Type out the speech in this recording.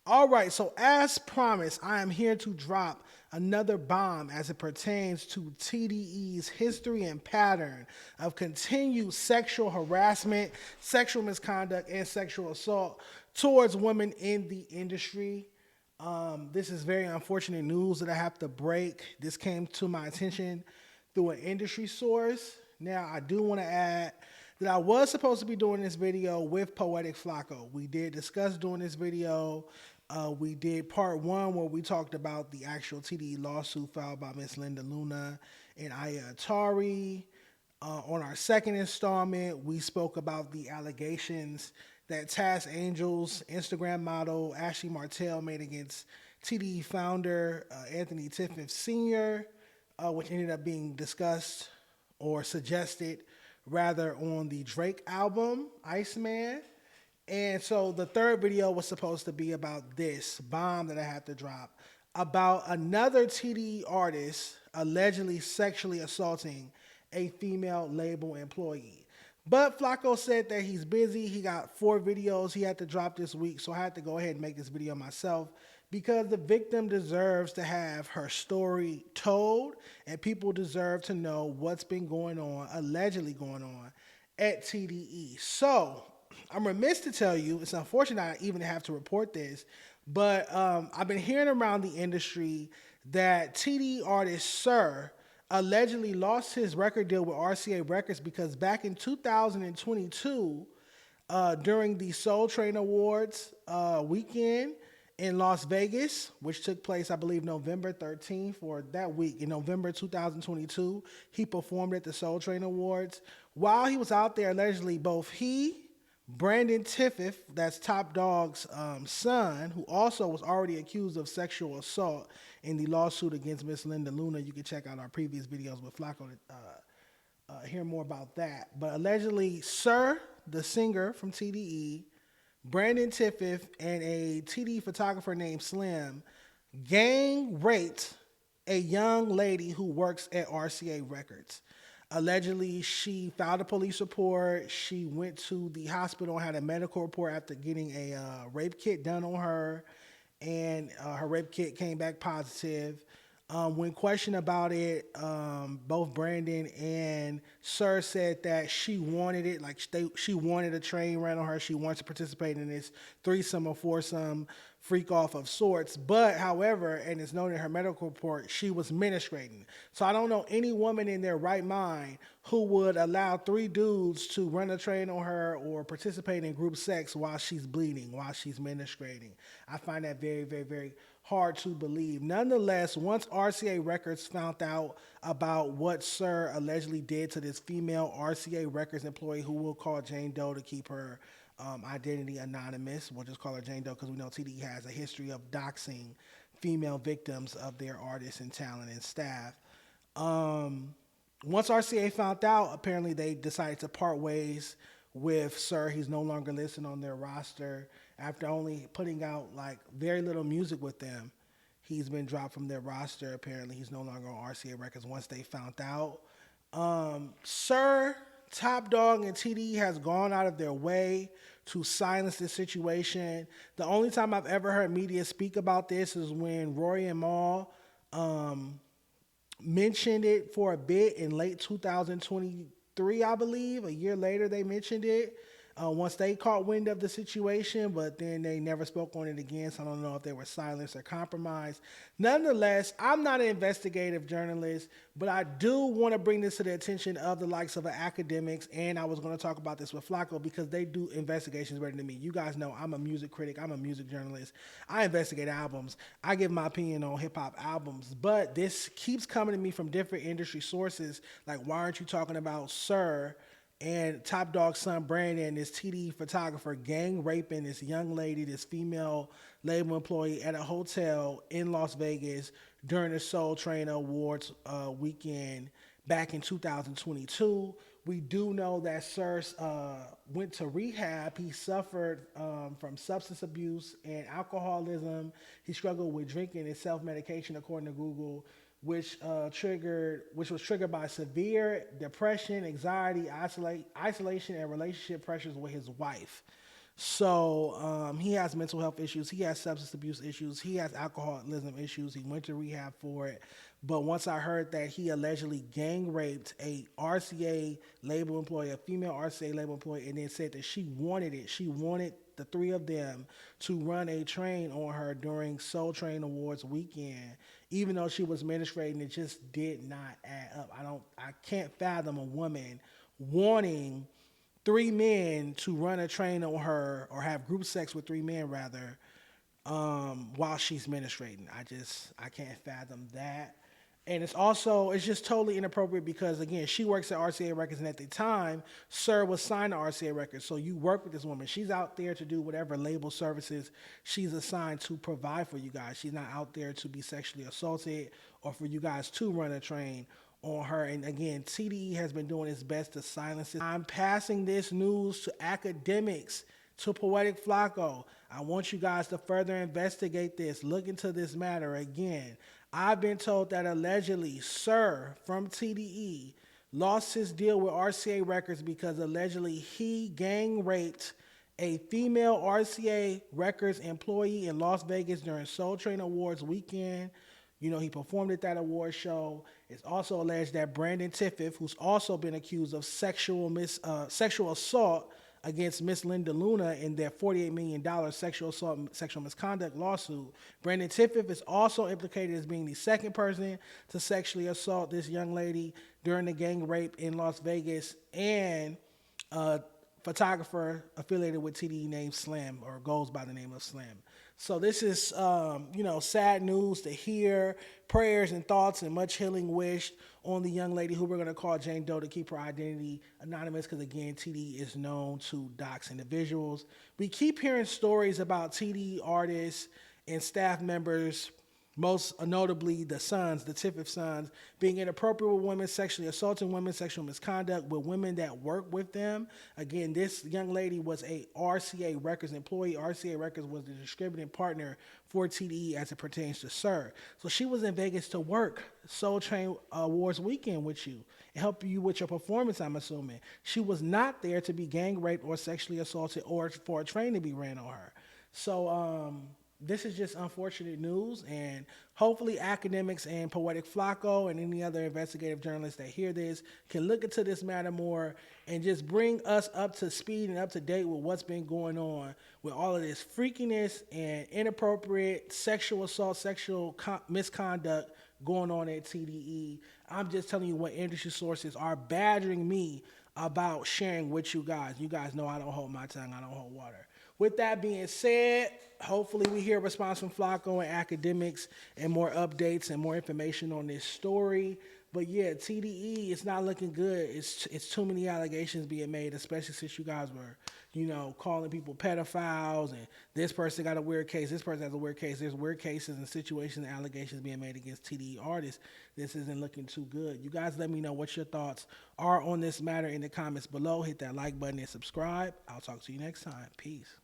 All right, so as promised, I am here to drop another bomb as it pertains to TDE's history and pattern of continued sexual harassment, sexual misconduct, and sexual assault towards women in the industry. This is very unfortunate news that I have to break. This came to my attention through an industry source. Now, I do want to add that I was supposed to be doing this video with Poetik Flakko. We did discuss doing this video. We did part one where we talked about the actual TDE lawsuit filed by Miss Linda Luna and Altyari. On our second installment, we spoke about the allegations that Task Angel's Instagram model Ashley Martell made against TDE founder Anthony Tiffith Sr., which ended up being discussed or suggested rather on the Drake album, Iceman. And so the third video was supposed to be about this bomb that I had to drop about another TDE artist allegedly sexually assaulting a female label employee. But Flakko said that he's busy. He got 4 videos he had to drop this week, so I had to go ahead and make this video myself because the victim deserves to have her story told, and people deserve to know what's been going on, allegedly going on, at TDE. So I'm remiss to tell you, it's unfortunate I even have to report this, but I've been hearing around the industry that TDE artist SiR allegedly lost his record deal with RCA Records because back in 2022, during the Soul Train Awards weekend in Las Vegas, which took place, I believe, November 13th, or that week in November 2022, he performed at the Soul Train Awards. While he was out there, allegedly, both he, Brandon Tiffith, that's Top Dawg's son, who also was already accused of sexual assault in the lawsuit against Miss Linda Luna. You can check out our previous videos with Flakko to hear more about that. But allegedly, SiR, the singer from TDE, Brandon Tiffith, and a TDE photographer named Slim gang raped a young lady who works at RCA Records. Allegedly, she filed a police report. She went to the hospital and had a medical report after getting a rape kit done on her, and her rape kit came back positive. When questioned about it, both Brandon and SiR said that she wanted it, like she wanted a train run on her. She wants to participate in this threesome or foursome freak off of sorts. But, however, and it's noted in her medical report, she was menstruating. So I don't know any woman in their right mind who would allow 3 dudes to run a train on her or participate in group sex while she's bleeding, while she's menstruating. I find that very, very, very hard to believe. Nonetheless, once RCA Records found out about what SiR allegedly did to this female RCA Records employee, who we'll call Jane Doe to keep her identity anonymous, we'll just call her Jane Doe because we know TDE has a history of doxing female victims of their artists and talent and staff. Once RCA found out, apparently they decided to part ways with SiR. He's no longer listed on their roster. After only putting out like very little music with them, he's been dropped from their roster. Apparently, he's no longer on RCA Records once they found out. SiR, Top Dawg, and TDE has gone out of their way to silence this situation. The only time I've ever heard media speak about this is when Rory and Mal mentioned it for a bit in late 2023, I believe. A year later, they mentioned it. Once they caught wind of the situation, but then they never spoke on it again, so I don't know if they were silenced or compromised. Nonetheless, I'm not an investigative journalist, but I do want to bring this to the attention of the likes of academics, and I was going to talk about this with Flakko because they do investigations better than me. You guys know I'm a music critic. I'm a music journalist. I investigate albums. I give my opinion on hip-hop albums, but this keeps coming to me from different industry sources, like, why aren't you talking about SiR and Top Dawg's son Brandon, this TDE photographer, gang raping this young lady, this female label employee at a hotel in Las Vegas during the Soul Train Awards weekend back in 2022. We do know that SiR went to rehab. He suffered from substance abuse and alcoholism. He struggled with drinking and self-medication, according to Google, which was triggered by severe depression, anxiety, isolation, and relationship pressures with his wife. So he has mental health issues. He has substance abuse issues. He has alcoholism issues. He went to rehab for it. But once I heard that he allegedly gang raped a RCA label employee, a female RCA label employee, and then said that she wanted it. She wanted the three of them to run a train on her during Soul Train Awards weekend, even though she was menstruating. It just did not add up. I can't fathom a woman wanting three men to run a train on her or have group sex with three men rather while she's menstruating. I can't fathom that. And it's just totally inappropriate because, again, she works at RCA Records, and at the time, SiR was signed to RCA Records. So you work with this woman. She's out there to do whatever label services she's assigned to provide for you guys. She's not out there to be sexually assaulted or for you guys to run a train on her. And again, TDE has been doing its best to silence it. I'm passing this news to academics, to Poetik Flakko. I want you guys to further investigate this. Look into this matter. Again, I've been told that allegedly SiR from TDE lost his deal with RCA Records because allegedly he gang raped a female RCA Records employee in Las Vegas during Soul Train Awards weekend. You know, he performed at that award show. It's also alleged that Brandon Tiffith, who's also been accused of sexual assault against Miss Linda Luna in their $48 million sexual assault, sexual misconduct lawsuit. Brandon Tiffith is also implicated as being the second person to sexually assault this young lady during the gang rape in Las Vegas, and a photographer affiliated with TDE named Slim, or goes by the name of Slim. So this is, sad news to hear. Prayers and thoughts and much healing wished on the young lady who we're going to call Jane Doe to keep her identity anonymous because, again, TDE is known to dox individuals. We keep hearing stories about TDE artists and staff members, most notably the sons, the Tiffith sons, being inappropriate with women, sexually assaulting women, sexual misconduct with women that work with them. Again, this young lady was a RCA Records employee. RCA Records was the distributing partner for TDE as it pertains to SiR. So she was in Vegas to work Soul Train Awards weekend with you and help you with your performance, I'm assuming. She was not there to be gang raped or sexually assaulted or for a train to be ran on her. So, this is just unfortunate news, and hopefully academics and Poetik Flakko and any other investigative journalists that hear this can look into this matter more and just bring us up to speed and up to date with what's been going on with all of this freakiness and inappropriate sexual assault, sexual misconduct going on at TDE. I'm just telling you what industry sources are badgering me about sharing with you guys. You guys know I don't hold my tongue, I don't hold water. With that being said, hopefully we hear a response from Flakko and academics and more updates and more information on this story. But yeah, TDE, it's not looking good. It's too many allegations being made, especially since you guys were, calling people pedophiles, and this person got a weird case, this person has a weird case. There's weird cases and situations and allegations being made against TDE artists. This isn't looking too good. You guys let me know what your thoughts are on this matter in the comments below. Hit that like button and subscribe. I'll talk to you next time. Peace.